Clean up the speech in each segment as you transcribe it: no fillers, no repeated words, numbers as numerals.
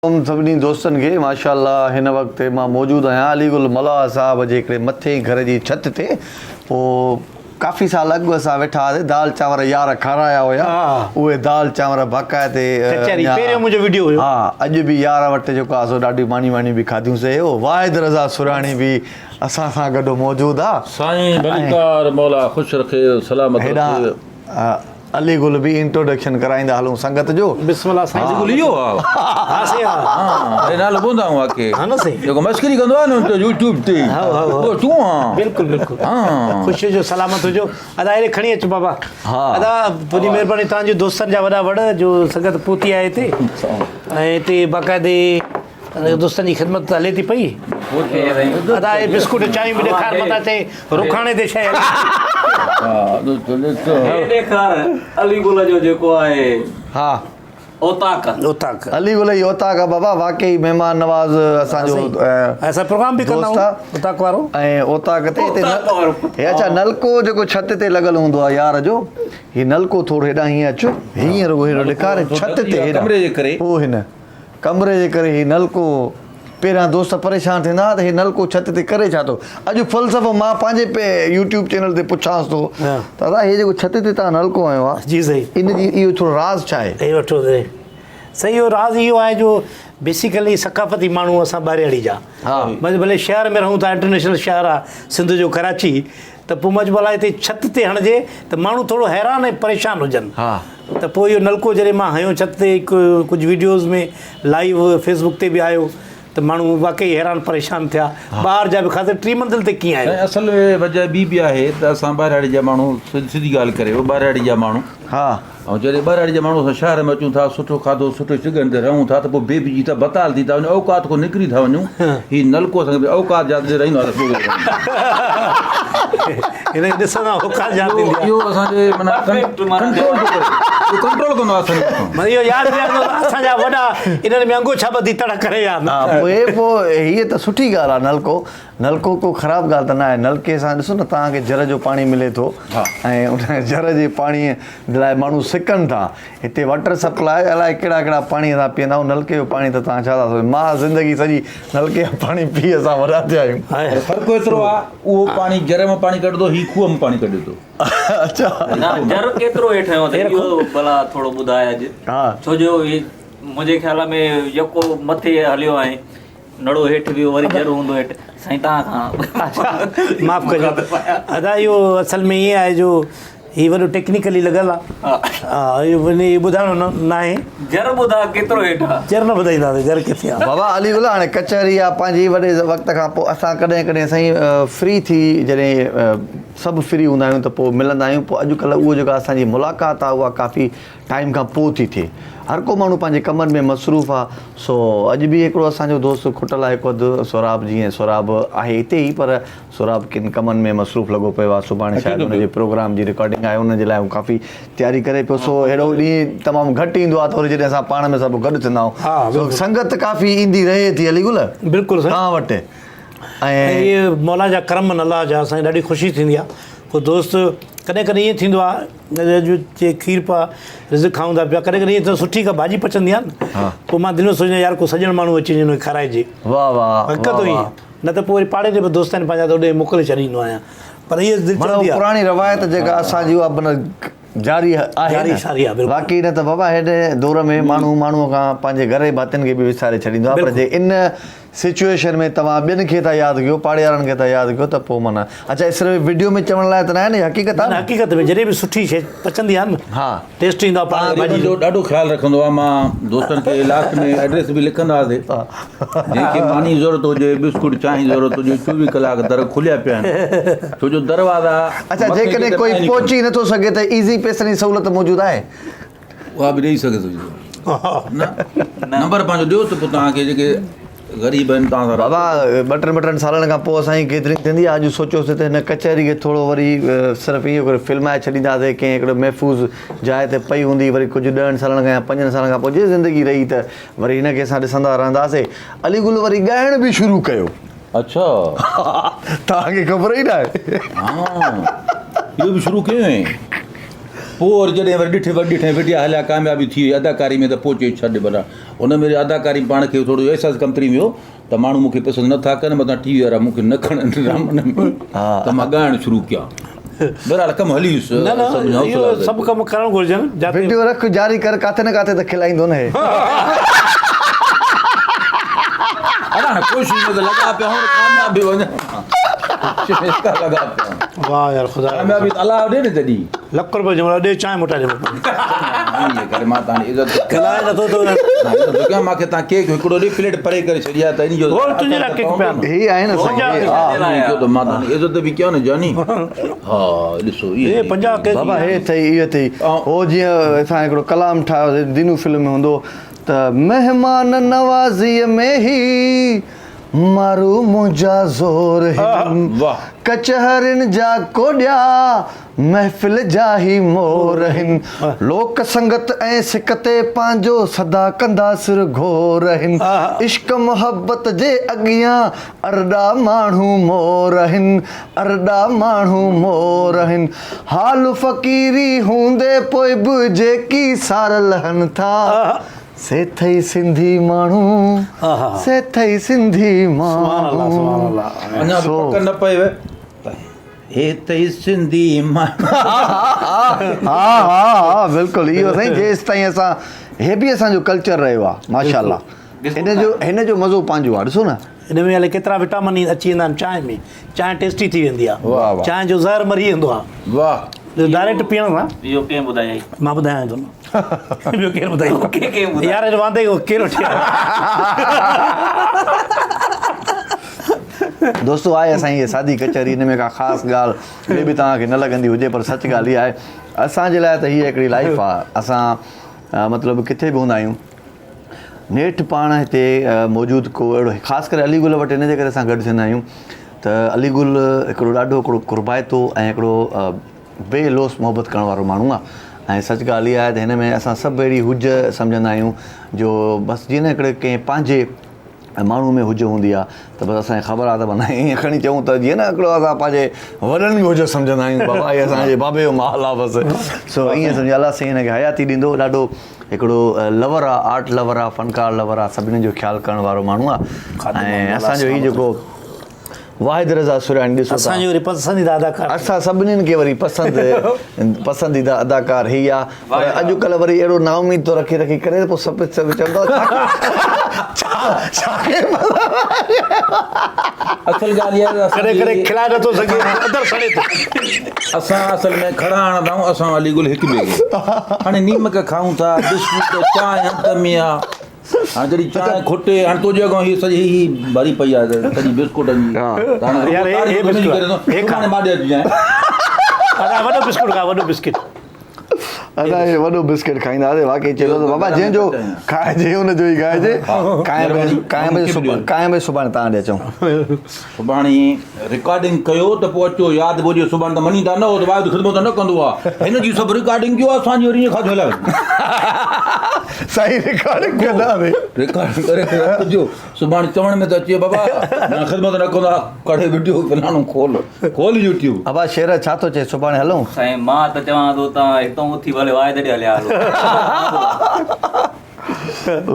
सभिनी दोस्तनि खे माशाअल्लाह हिन वक़्तु मां मौजूदु आहियां अलीगुल मलवा साहब जे हिकिड़े मथे घर जी छित ते। पोइ काफ़ी साल अॻु असां वेठा हुआसीं, दाल चांवर यार खाराया हुया, उहे दाल चांवर बाक़ाइदे हा अॼु बि यार वटि जेको आहे सो ॾाढी मानी वानी बि खाधियूंसीं। वाहिद रज़ा सुराणी बि असां सां गॾु मौजूदु आहे। साईं भलीकार मौला ख़ुशि रखे सलामत हेॾां अलीगुल बि इंट्रोडक्शन कराईंदा हलूं संगत जो। बिस्मिल्लाह साईं। अलीगुल इहो आहे? हा साईं हा। अरे नालो ॿुधो आहे के हा न साईं, जेको मस्करी कंदो आहे न यूट्यूब ते, उहो तूं आहीं? बिल्कुलु बिल्कुलु। हाँ ख़ुशी जो सलामत हुजो। अदा हेॾे खणी अचु बाबा। हा अदा तुंहिंजी महिरबानी, तव्हांजे दोस्तनि जा वॾा वड़ जो संगत पहुती आहे हिते, ऐं हिते बाक़ाइदे दोस्तनि जी ख़िदमत हले थी पई। अदा हे बिस्कुट चांहि बि ॾेखार, मथां चई रुखाणे ते शइ अलीगुल जो जेको आहे हा ओताक ओताक अलीगुल ई ओताक आहे बाबा, वाकई महिमान नवाज़ असांजो असां प्रोग्राम बि कंदा आहियूं ओताक वारो। ऐं ओताक ते हे अच्छा नलको जेको छत ते लॻल हूंदो आहे यार जो, हीउ नलको थोरो हेॾां हीअं अचो, हीअं रुगो हेॾो ॾेखारे छत ते हेॾां कमरे जे करे। पोइ हिन कमरे जे करे हीउ नलको पहिरियां दोस्त परेशान थींदा त हीउ नलको छत ते करे छा थो। अॼु फ़लसफ़ो मां पंहिंजे यूट्यूब चैनल ते पुछांसि थो दादा हीउ जेको छत ते तव्हां नलको आयो आहे, जी सही, इन जी इहो थोरो राज़ छा आहे? हे वठो सही। इहो राज़ इहो आहे जो बेसिकली सकाफ़ती माण्हू असां ॿाहिरियाड़ी जा, भले शहर में रहूं था, इंटरनेशनल शहर आहे सिंध जो कराची, त पोइ मजबूर आहे हिते छित ते हणिजे त माण्हू थोरो हैरान ऐं परेशान हुजनि। त पोइ इहो नलको जॾहिं मां हयो छित ते, कुझु वीडियोज़ में लाइव फेसबुक ते बि आयो त माण्हू वाकई हैरान परेशान थिया। ॿाहिरि जा बि ख़ासि टी मंज़िल ते कीअं आहे। असल वजह ॿी बि आहे त असां ॿाहिराड़ी जा माण्हू, सिधी ॻाल्हि करे ॿाहिराड़ी जा माण्हू, हा ऐं जॾहिं ॿाहिराड़ी जा माण्हू असां शहर में अचूं था, सुठो खाधो सुठो जॻहियुनि ते रहूं था, त पोइ बेबिजी था बताल थी था वञूं, औकात खां निकिरी था वञूं। हीउ नलको असांखे औकात जा रहंदो आहे, इहो असांजे माना कंट्रोल कंदो आहे। इहो यादि ॾियारींदो असांजा वॾा इन्हनि में अंगूछा ॿधी तड़ करे विया। पोइ हीअ त सुठी ॻाल्हि आहे। नलको को ख़राबु ॻाल्हि त न आहे। नलके सां ॾिसो न तव्हांखे जर जो पाणी मिले थो, ऐं उन जर जे पाणीअ लाइ माण्हू सिकनि था। हिते वाटर सप्लाई अलाए कहिड़ा कहिड़ा पाणी असां पीअंदा आहियूं, नलके जो पाणी त तव्हां छा था सोचो। मां ज़िंदगी सॼी नलके जो पाणी पी असां वॾा थिया आहियूं। फ़र्क़ु एतिरो आहे, उहो पाणी जर मां पाणी कढंदो, हीउ खूह मां पाणी कढे थो। अच्छा जर केतिरो हेठि आयो इहो भला थोरो ॿुधाए अॼु। हा छो जो मुंहिंजे ख़्याल में यको मथे हलियो आहे, नड़ो हेठि बि वरी जर हूंदो हेठि। साईं तव्हां खां माफ़ु कजो अदा, इहो असल में ईअं आहे जो हीउ वॾो टेक्निकली लॻल आहे। हा इहो ॿुधाइणो न आहे। जर ॿुधा केतिरो हेठि आहे? जर न ॿुधाईंदासीं, जर किथे आहे बाबा अलीगुल। हाणे कचहरी आहे पंहिंजी, वॾे वक़्त खां पोइ असां कॾहिं कॾहिं साईं फ्री थी जॾहिं सभु फ्री हूंदा आहियूं त पोइ मिलंदा आहियूं। पोइ अॼुकल्ह उहो जेका असांजी मुलाक़ात आहे उहा काफ़ी टाइम खां पोइ थी थिए। हर को माण्हू पंहिंजे कमनि में मसरूफ़ आहे। सो अॼु बि हिकिड़ो असांजो दोस्त खुटल आहे हिकु अधु सोराब, जीअं सोराब आहे हिते ई, पर सोराब किन कमनि में मसरूफ़ लॻो पियो आहे। सुभाणे शायदि हुनजे प्रोग्राम जी रिकॉर्डिंग आहे, हुनजे लाइ हू काफ़ी तयारी करे पियो। सो अहिड़ो ॾींहुं तमामु घटि ईंदो आहे, त वरी जॾहिं असां पाण में सभु गॾु थींदा आहियूं संगत काफ़ी ईंदी रहे थी। अलीगुल बिल्कुलु तव्हां वटि, ऐं इहे मौला जा करम अलाह जा, असांखे ॾाढी ख़ुशी थींदी आहे। पोइ दोस्त कॾहिं कॾहिं ईअं थींदो आहे जे खीर पा रिज़्क़ खाऊं था पिया, कॾहिं कॾहिं ईअं त सुठी का भाॼी पचंदी आहे न, पोइ मां दिलि में सोचींदो यार को सॼण माण्हू अची वञे खाराइजे। वाह वाह हिकु तो ईअं न त पोइ वरी पाड़े जे बि दोस्त आहिनि पंहिंजा, त होॾे मोकिले छॾींदो आहियां। पर इहा पुराणी रवायत जेका असांजी उहा माना जारी आहे बाक़ी। न त बाबा हेॾे दौर में माण्हूअ खां पंहिंजे घर जे भातियुनि खे बि विसारे छॾींदो आहे। पर जे इन सिचुएशन में तव्हां ॿियनि खे था यादि कयो, पाड़े वारनि खे था यादि कयो, त पोइ माना अच्छा सिर्फ़ु वीडियो में चवण लाइ त न आहे न, हक़ीक़त आहे। हक़ीक़त में जॾहिं बि सुठी शइ पचंदी आहे न, हा टेस्ट ईंदो आहे। भाॼी जो ॾाढो ख़्यालु रखंदो आहे। मां दोस्तनि खे लास्ट में एड्रेस बि लिखंदा हुआसीं, जंहिंखे मानी ज़रूरत हुजे, बिस्कुट चांहि ज़रूरत हुजे, 24 कलाक दर खुलिया पिया आहिनि। छो जो दरवाज़ा अच्छा जेकॾहिं कोई पहुची नथो सघे त ईज़ी पैसनि जी सहूलियत मौजूदु आहे, उहा बि ॾेई सघे थो। नंबर पंहिंजो ॾियो त पोइ तव्हांखे जेके ग़रीब आहिनि तव्हां सां। बाबा ॿ टे सालनि खां पोइ असांजी गैदरिंग थींदी आहे। अॼु सोचियोसीं त हिन कचहरी खे थोरो वरी सिर्फ़ु इहो करे फिल्माए छॾींदासीं, कंहिं हिकिड़ो महफ़ूज़ जाइ ते पई हूंदी। वरी कुझु 10 सालनि खां या 5 सालनि खां पोइ जीअं ज़िंदगी रही त वरी हिनखे असां ॾिसंदा रहंदासीं। अलीगुल वरी ॻाइण बि शुरू कयो। अच्छा तव्हांखे ख़बर ई न आहे? इहो बि शुरू कयो। पोइ वरी जॾहिं वरी ॾिठे बिटिया हलिया कामयाबी थी वई अदाकारी में, त पोइ चई छॾ भला उन में अदाकारी पाण खे थोरो अहसासु कमु करी वियो त माण्हू मूंखे पसंदि नथा कनि मथां टीवी वारा मूंखे न खणनि रामन में त मां ॻाइणु शुरू कयां बहरहाल कमु हली वियुसि न न इहो सभु कमु करणु घुरिजनि जिते वीडियो रख जारी कर किथे न किथे त खिलाईंदो न हे कोशिशि में त लॻा पिया हूं कामयाब बि वञनि लॻा पिया वाह यार ख़ुदा कामयाबी त अलाह ॾे न जॾहिं लख रुपए जो ॾे चांहि मोटाए ईअं करे मां तव्हांजी इज़त खिलाए नथो तो कयां मूंखे तव्हां केक हिकिड़ो ॾे प्लेट परे करे छॾिया त इन जो तुंहिंजे लाइ केक पिया ही आहे न साईं त मां तव्हांजी इज़त बि कयां न जानी हा ॾिसो ये 50 केक बाबा हे अथई इहो अथई हो जीअं असां हिकिड़ो कलाम ठाहियोसीं दिनू फिल्म में हूंदो त महिमान नवाज़ीअ में ही मारू मुंहिंजा ज़ोर हिन वाह कचहरिन जा कोॾिया महफ़िल जा ही मोर हिन लोक संगत ऐं सिक ते पंहिंजो सदा कंदा सिर घोर हिन इश्क मोहब्बत जे अॻियां अरड़ा माण्हू मोर हिन अरड़ा माण्हू मोर हिन हाल फ़क़ीरी हूंदे पोइ बि जेकी सार लहनि था से थई सिंधी माण्हू से थई सिंधी माण्हू अञा बि पक न पए हे तई सिंधी माण्हू हा बिल्कुलु इहो साईं जेसि ताईं असां हे बि असांजो कल्चर रहियो आहे माशाल्लाह हिन जो मज़ो पंहिंजो आहे ॾिसो न हिन में हले केतिरा विटामिन अची वेंदा आहिनि चांहि में चांहि टेस्टी थी वेंदी वाह, वाह। आहे चांहि जो ज़हर मरी वेंदो आहे वाह डायरेक्ट पीअण सां इहो कंहिं ॿुधायई मां ॿुधायां थो न ॿियो केरु ॿुधाईंदो कंहिं ॿुधायो यार हिन वांदे केरु वठी दोस्तो आहे असांजी इहा सादी कचहरी हिन में का ख़ासि ॻाल्हि ॿिए बि तव्हांखे न लॻंदी हुजे पर सच ॻाल्हि इहा आहे असांजे लाइ त हीअ हिकिड़ी लाइफ आहे असां मतिलबु किथे बि हूंदा आहियूं नेठि पाण हिते मौजूदु को अहिड़ो ख़ासि करे अलीगुल वटि हिन जे करे असां गॾु थींदा आहियूं त अलीगुल हिकिड़ो ॾाढो हिकिड़ो कुर्बाइतो ऐं हिकिड़ो बेलोस मोहबत करण वारो माण्हू आहे ऐं सच ॻाल्हि इहा आहे त हिन में असां सभु अहिड़ी हुज सम्झंदा आहियूं जो बसि जीअं न हिकिड़े कंहिं पंहिंजे माण्हू में हुज हूंदी आहे त बसि असांखे ख़बर आहे त माना ईअं खणी चऊं त जीअं न हिकिड़ो असां पंहिंजे वॾनि में हुज सम्झंदा आहियूं बाबा हीअ असांजे बाबे जो महल आहे बसि सो ईअं सम्झो अलाह साईं हिनखे हयाती ॾींदो ॾाढो हिकिड़ो लवर आहे आर्ट लवर आहे फ़नकार लवर आहे सभिनी जो ख़्यालु करण वारो माण्हू आहे ऐं असांजो हीउ जेको वाहिद रज़ा सुरानी ॾिसो असांजो वरी पसंदीदा अदाकार असां सभिनीनि खे वरी पसंदीदा अदाकार ही आहे पर अॼुकल्ह वरी अहिड़ो नाउमीद थो रखी करे पोइ सभु चवंदो असल ॻाल्हि इहा करे करे खिलाए नथो सघे अदर सड़े थो असां असल में खड़ा आणंदा आहियूं असां अलीगुल हिकु ॿिए खे हाणे नीमक खाऊं था बिस्कुट चांहि हथ में आहे हाणे जॾहिं चांहि खुटे हाणे तुंहिंजे अॻां हीअ सॼी ही भरी पई आहे सॼी बिस्कुटनि जी वॾो बिस्कुट खा वॾो बिस्किट असां वॾो बिस्किट खाईंदा हुआसीं वाक़ई चयो त बाबा जंहिंजो खाइजे हुनजो ई खाइजे कांइ बि सुभाणे तव्हां ॾे अचूं सुभाणे रिकॉर्डिंग कयो त पोइ अचो यादि ॿुधियो सुभाणे त मञींदा न हो त वाहिद ख़िदमत न कंदो आहे हिन जी सभु रिकॉर्डिंग कयो आहे असांजी वरी ईअं खाधो हलायो साईं रिकॉर्डिंग कंदासीं रिकॉर्डिंग करे अचिजो सुभाणे चवण में त अचे बाबा न ख़िदमत न कंदो आहे कढे वीडियो फिलाणो खोल यूट्यूब अबा शेर छा थो चए सुभाणे हलूं साईं मां त चवां थो तव्हां हितां उथी भले वाहिद ॾे हलिया हलो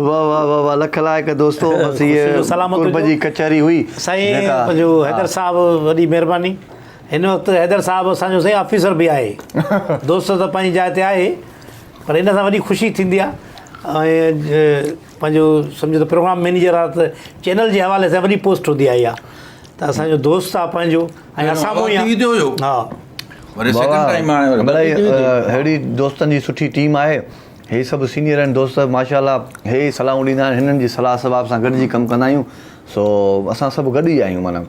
वाह वाह वाह वाह लख लाइक़ दोस्तो बसि इहे कुर्ब जी कचहरी हुई साईं पंहिंजो हैदर साहिबु वॾी महिरबानी हिन वक़्तु हैदर साहिबु असांजो साईं ऑफिसर बि आहे दोस्त त पंहिंजी जाइ ते आहे पर हिन सां वॾी ख़ुशी थींदी आहे ऐं पंहिंजो सम्झो त प्रोग्राम मैनेजर आहे त चैनल जे हवाले सां वॾी पोस्ट हूंदी आहे इहा त असांजो दोस्त आहे पंहिंजो ऐं असां हा अहिड़ी दोस्तनि जी सुठी टीम आहे हे सभु सीनियर आहिनि दोस्त माशाल्लाह हे सलाहूं ॾींदा आहिनि हिननि जी सलाह सबाब सां गॾिजी कमु कंदा आहियूं सो असां सभु गॾु ई आहियूं माना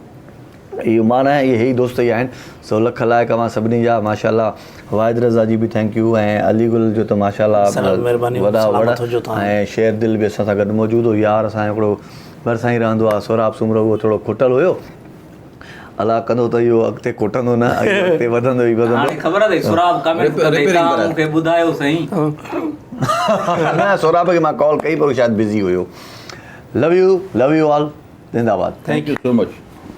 इहो माना आहे इहे ई दोस्त ई आहिनि सो लख लाइक़ मां सभिनी जा माशाल्लाह वाहिद रज़ा जी बि थैंक यू ऐं अलीगुल जो त माशाल्लाह वॾा ऐं शेर दिल बि असां सां गॾु मौजूदु हो यार असांजो हिकिड़ो भरिसां ई रहंदो आहे सोराब सुमरो उहो थोरो खुटल हुयो अलाह कंदो त इहो अॻिते खोटंदो न अॻिते वधंदो ई वधंदो ख़बर अथई सुराब कमेंट कंदे तव्हां मूंखे ॿुधायो सही न सोराब खे मां कॉल कई पर शायदि बिज़ी हुयो लव यू ऑल जिंदाबाद थैंक यू सो मच